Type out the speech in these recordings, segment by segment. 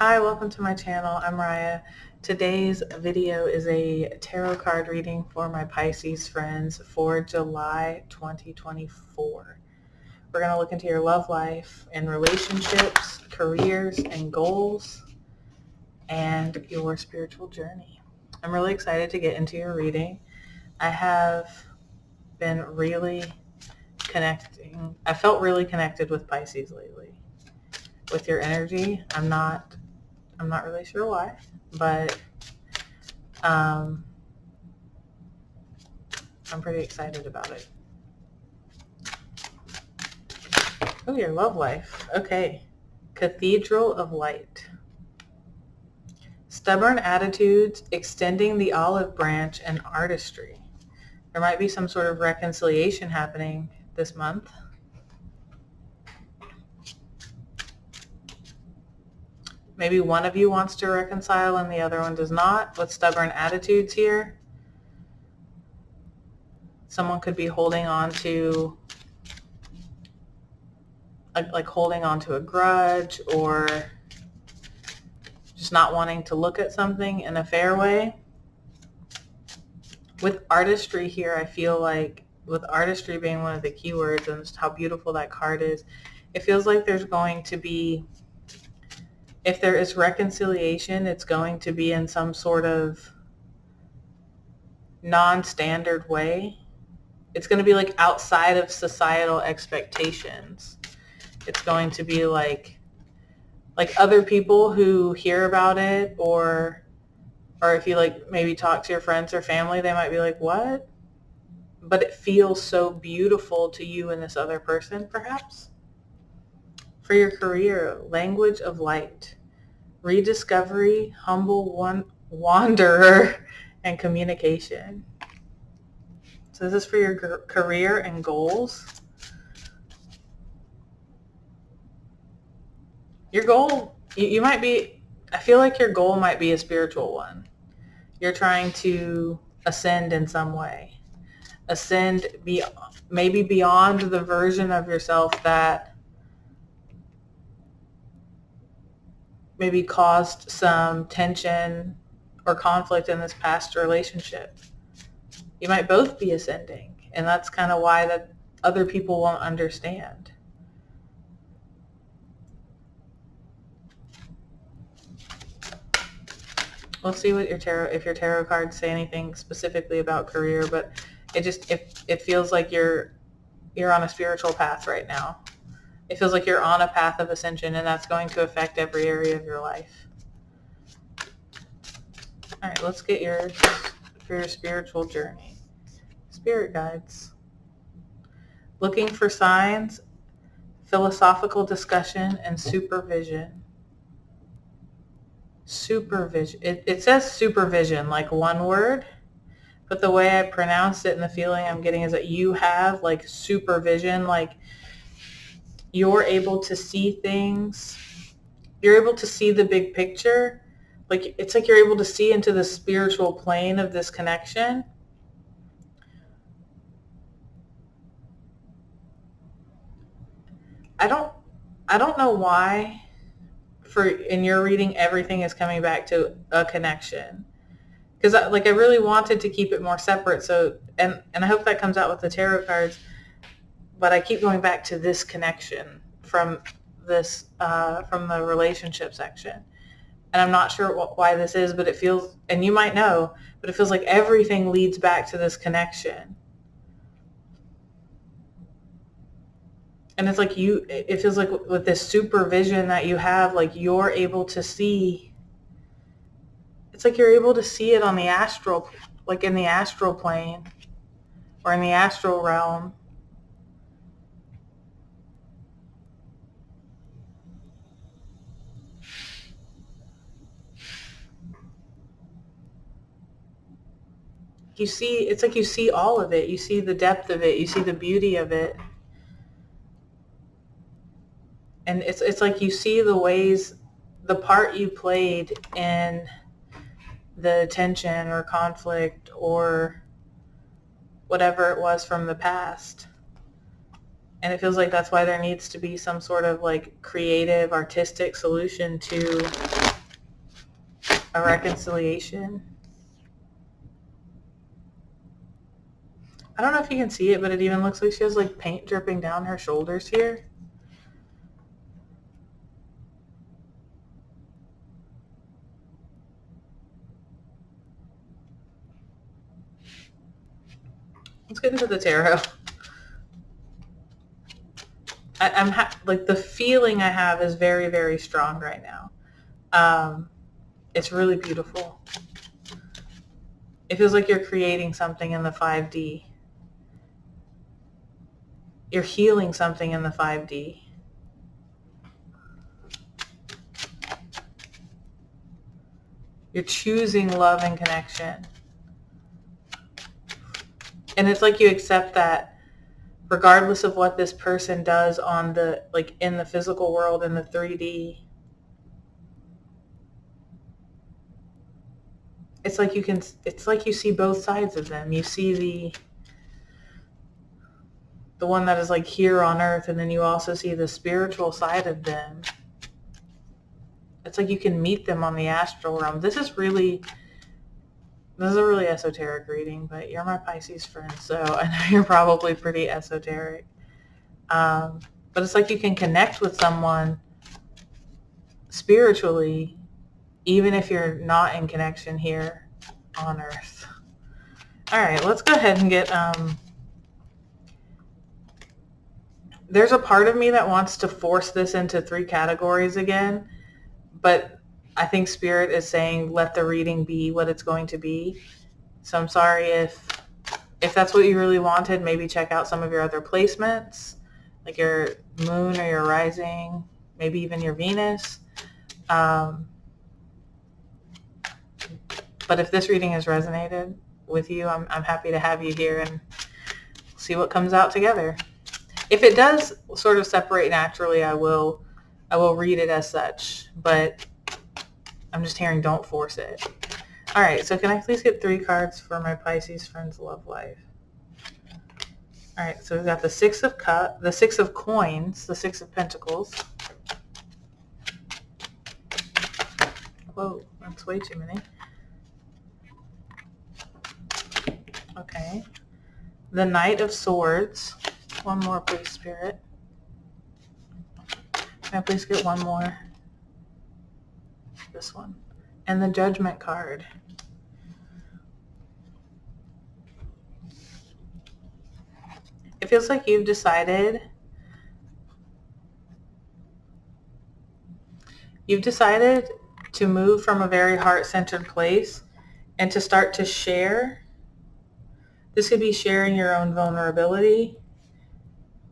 Hi, welcome to my channel. I'm Raya. Today's video is a tarot card reading for my Pisces friends for July 2024. We're going to look into your love life and relationships, careers and goals, and your spiritual journey. I'm really excited to get into your reading. I have been really connecting. I felt really connected with Pisces lately. With your energy, I'm not really sure why, but I'm pretty excited about it. Oh, your love life. Okay. Cathedral of Light. Stubborn attitudes, extending the olive branch, and artistry. There might be some sort of reconciliation happening this month. Maybe one of you wants to reconcile and the other one does not, with stubborn attitudes here. Someone could be holding on to holding on to a grudge, or just not wanting to look at something in a fair way. With artistry here, I feel like, with artistry being one of the keywords and just how beautiful that card is, it feels like there's going to be, if there is reconciliation, it's going to be in some sort of non-standard way. It's going to be like outside of societal expectations. It's going to be like other people who hear about it, or if you maybe talk to your friends or family, they might be like, what? But it feels so beautiful to you and this other person, perhaps. For your career, language of light, rediscovery, humble wanderer, and communication. So this is for your career and goals. Your goal, you might be, I feel like your goal might be a spiritual one. You're trying to ascend in some way. Ascend, maybe beyond the version of yourself that maybe caused some tension or conflict in this past relationship. You might both be ascending, and that's kind of why that other people won't understand. We'll see what if your tarot cards say anything specifically about career, but it feels like you're on a spiritual path right now. It feels like you're on a path of ascension, and that's going to affect every area of your life. All right, let's get yours for your spiritual journey. Spirit guides. Looking for signs, philosophical discussion, and supervision. Supervision. It says supervision, like one word, but the way I pronounced it and the feeling I'm getting is that you have like supervision, like you're able to see things. You're able to see the big picture. Like it's like you're able to see into the spiritual plane of this connection. I don't know why in your reading everything is coming back to a connection, because I really wanted to keep it more separate, so and I hope that comes out with the tarot cards, but I keep going back to this connection from this from the relationship section, and I'm not sure why this is, but it feels, and you might know, but it feels like everything leads back to this connection. And it's like it feels like with this supervision that you have, like you're able to see, it's like you're able to see it on the astral, like in the astral plane or in the astral realm. You see, it's like you see all of it. You see the depth of it. You see the beauty of it. And it's like you see the ways, the part you played in the tension or conflict or whatever it was from the past. And it feels like that's why there needs to be some sort of like creative, artistic solution to a reconciliation. I don't know if you can see it, but it even looks like she has like paint dripping down her shoulders here. Let's get into the tarot. Like the feeling I have is very, very strong right now. It's really beautiful. It feels like you're creating something in the 5D. You're healing something in the 5D. You're choosing love and connection. And it's like you accept that regardless of what this person does on the, like in the physical world, in the 3D, it's like you see both sides of them. You see the one that is like here on earth, and then you also see the spiritual side of them. It's like you can meet them on the astral realm. This is a really esoteric reading, but you're my Pisces friend, so I know you're probably pretty esoteric. But it's like you can connect with someone spiritually, even if you're not in connection here on earth. All right, let's go ahead and get, there's a part of me that wants to force this into 3 categories again, but I think Spirit is saying let the reading be what it's going to be. So I'm sorry if that's what you really wanted. Maybe check out some of your other placements, like your moon or your rising, maybe even your Venus. But if this reading has resonated with you, I'm happy to have you here and see what comes out together. If it does sort of separate naturally, I will read it as such, but I'm just hearing don't force it. All right, so can I please get 3 cards for my Pisces friend's love life? All right, so we've got the 6 of Cups, the 6 of Coins, the 6 of Pentacles. Whoa, that's way too many. Okay. The Knight of Swords. One more, please, Spirit. Can I please get one more? This one. And the Judgment card. It feels like you've decided to move from a very heart-centered place and to start to share. This could be sharing your own vulnerability.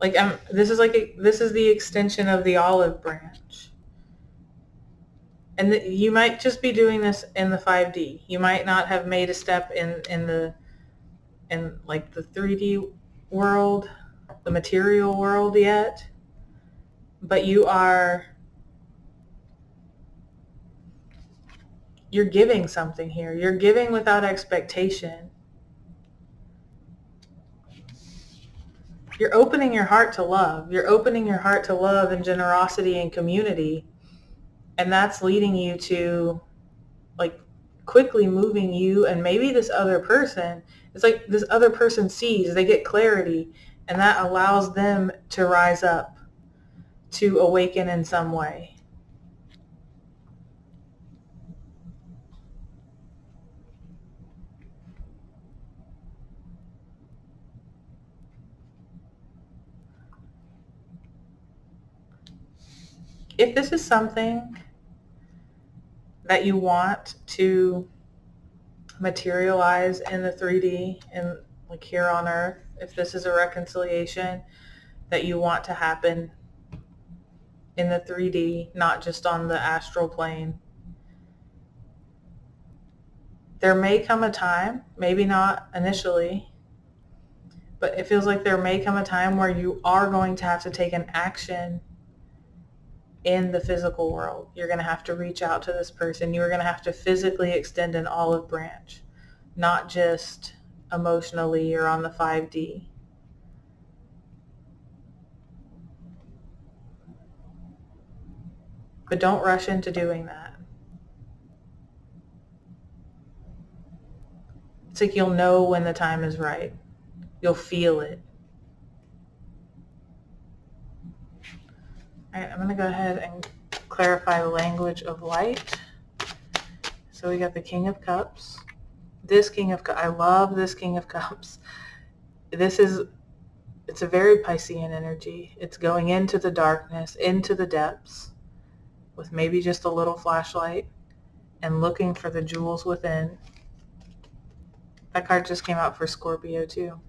Like this is the extension of the olive branch. And you might just be doing this in the 5D. You might not have made a step in like the 3D world, the material world yet, but you're giving something here. You're giving without expectation. You're opening your heart to love. You're opening your heart to love and generosity and community. And that's leading you to like quickly moving you and maybe this other person. It's like this other person sees, they get clarity, and that allows them to rise up, to awaken in some way. If this is something that you want to materialize in the 3D and like here on earth, if this is a reconciliation that you want to happen in the 3D, not just on the astral plane, there may come a time, maybe not initially, but it feels like there may come a time where you are going to have to take an action in the physical world. You're going to have to reach out to this person. You're going to have to physically extend an olive branch, not just emotionally or on the 5D. But don't rush into doing that. It's like you'll know when the time is right. You'll feel it. All right, I'm going to go ahead and clarify the language of light. So we got the King of Cups. This King of Cups, I love this King of Cups. It's a very Piscean energy. It's going into the darkness, into the depths, with maybe just a little flashlight and looking for the jewels within. That card just came out for Scorpio too.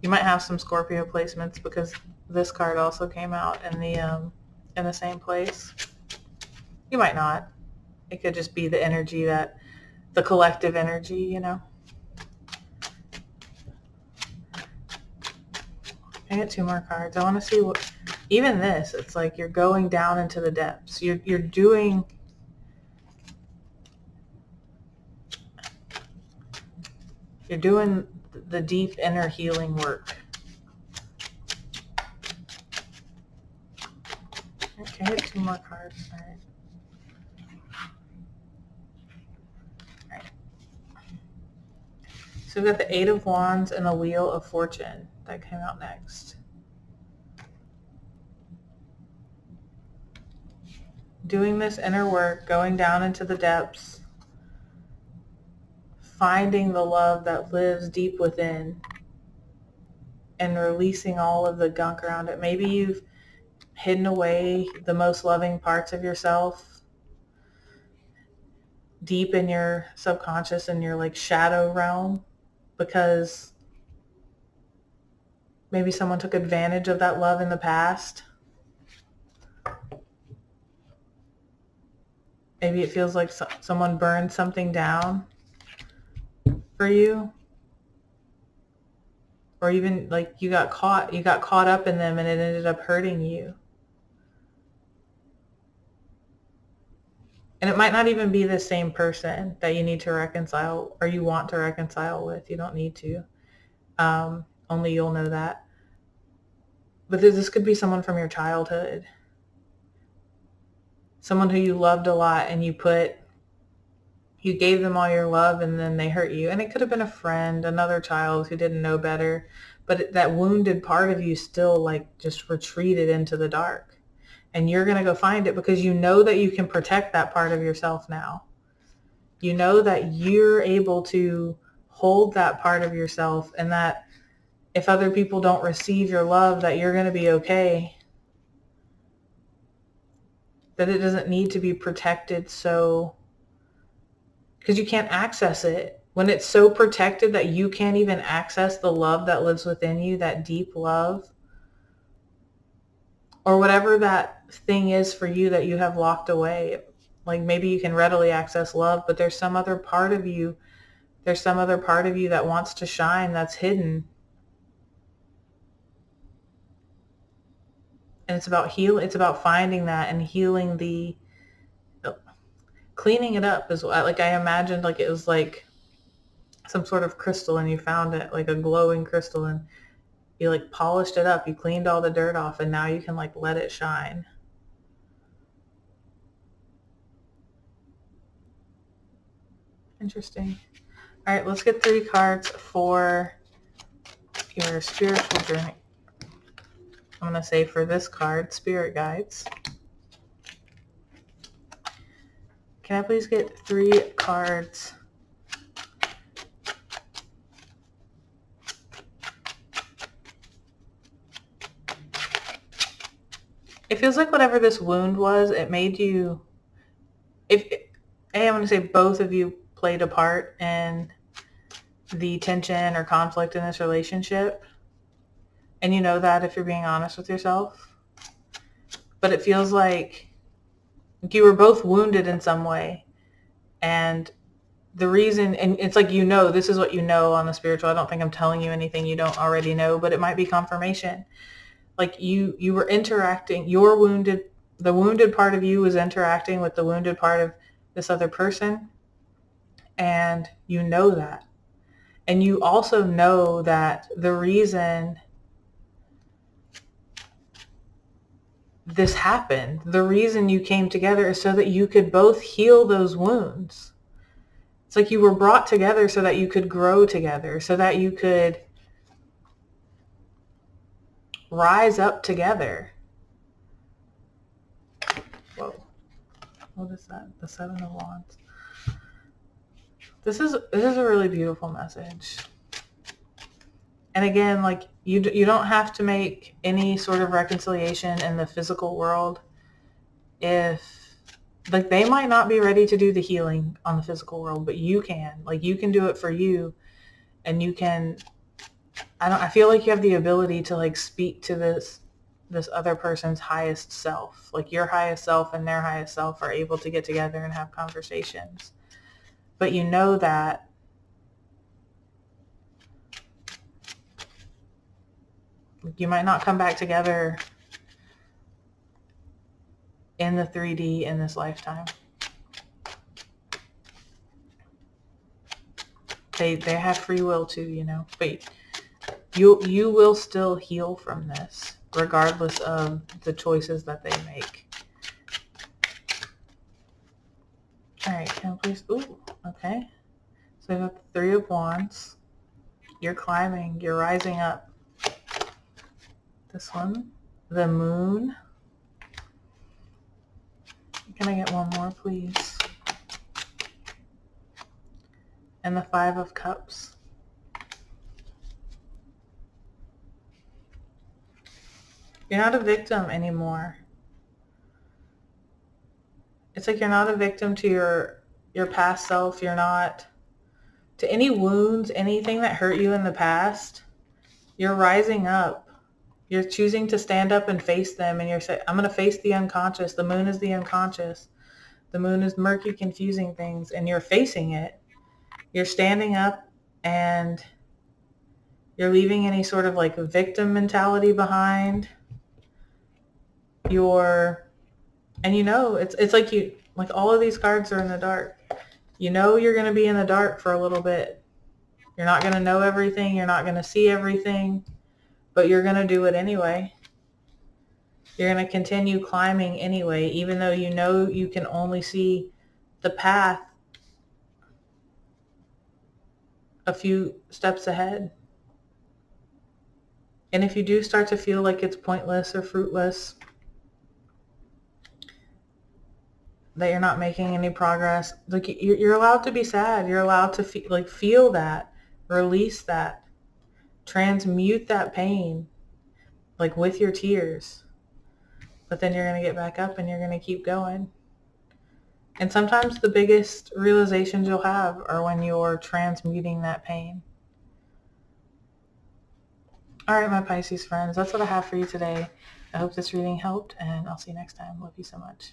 You might have some Scorpio placements because this card also came out in the same place. You might not. It could just be the energy the collective energy, you know. I get 2 more cards. I want to see what, even this, it's like you're going down into the depths. You're doing the deep inner healing work. Okay, I get 2 more cards. All right. So we've got the 8 of Wands and the Wheel of Fortune that came out next. Doing this inner work, going down into the depths, finding the love that lives deep within, and releasing all of the gunk around it. Maybe you've hidden away the most loving parts of yourself deep in your subconscious and your like shadow realm, because maybe someone took advantage of that love in the past. Maybe it feels like someone burned something down for you. Or even like you got caught up in them and it ended up hurting you. And it might not even be the same person that you need to reconcile or you want to reconcile with. You don't need to. Only you'll know that. But this could be someone from your childhood. Someone who you loved a lot and you gave them all your love and then they hurt you. And it could have been a friend, another child who didn't know better. But that wounded part of you still like just retreated into the dark. And you're going to go find it because you know that you can protect that part of yourself now. You know that you're able to hold that part of yourself, and that if other people don't receive your love, that you're going to be okay. That it doesn't need to be protected because you can't access it. When it's so protected that you can't even access the love that lives within you, that deep love, or whatever that thing is for you that you have locked away. Like maybe you can readily access love, but there's some other part of you that wants to shine that's hidden. And it's about it's about finding that and healing cleaning it up is like I imagined like it was like some sort of crystal and you found it like a glowing crystal and you like polished it up, you cleaned all the dirt off, and now you can like let it shine. Interesting. All right, let's get 3 cards for your spiritual journey. I'm going to say for this card, spirit guides. Can I please get 3 cards? It feels like whatever this wound was, it made you, I'm going to say both of you played a part in the tension or conflict in this relationship. And you know that if you're being honest with yourself. But it feels like you were both wounded in some way. And the reason, and it's like, this is what you know on the spiritual. I don't think I'm telling you anything you don't already know, but it might be confirmation. Like you were interacting, the wounded part of you was interacting with the wounded part of this other person. And you know that. And you also know that the reason this happened, the reason you came together is so that you could both heal those wounds. It's like you were brought together so that you could grow together, so that you could rise up together. Whoa. What is that? The Seven of Wands. This is a really beautiful message. And again, like you don't have to make any sort of reconciliation in the physical world if, like, they might not be ready to do the healing on the physical world, but you can. Like, you can do it for you, and you can. I feel like you have the ability to like speak to this other person's highest self. Like your highest self and their highest self are able to get together and have conversations. But you know that you might not come back together in the 3D in this lifetime. They have free will too, you know, but you will still heal from this regardless of the choices that they make. All right, can I please? Ooh, okay. So I got the Three of Wands. You're climbing. You're rising up. This one, the Moon. Can I get one more, please? And the Five of Cups. You're not a victim anymore. It's like you're not a victim to your past self. You're not to any wounds, anything that hurt you in the past. You're rising up. You're choosing to stand up and face them, and you're saying, I'm going to face the unconscious. The moon is the unconscious. The moon is murky, confusing things, and you're facing it. You're standing up, and you're leaving any sort of like victim mentality behind. And you know, it's like all of these cards are in the dark. You know you're going to be in the dark for a little bit. You're not going to know everything. You're not going to see everything, but you're going to do it anyway. You're going to continue climbing anyway, even though you know you can only see the path a few steps ahead. And if you do start to feel like it's pointless or fruitless, that you're not making any progress, like you're allowed to be sad. You're allowed to feel that, release that, transmute that pain, like with your tears. But then you're going to get back up and you're going to keep going. And sometimes the biggest realizations you'll have are when you're transmuting that pain. All right, my Pisces friends, that's what I have for you today. I hope this reading helped, and I'll see you next time. Love you so much.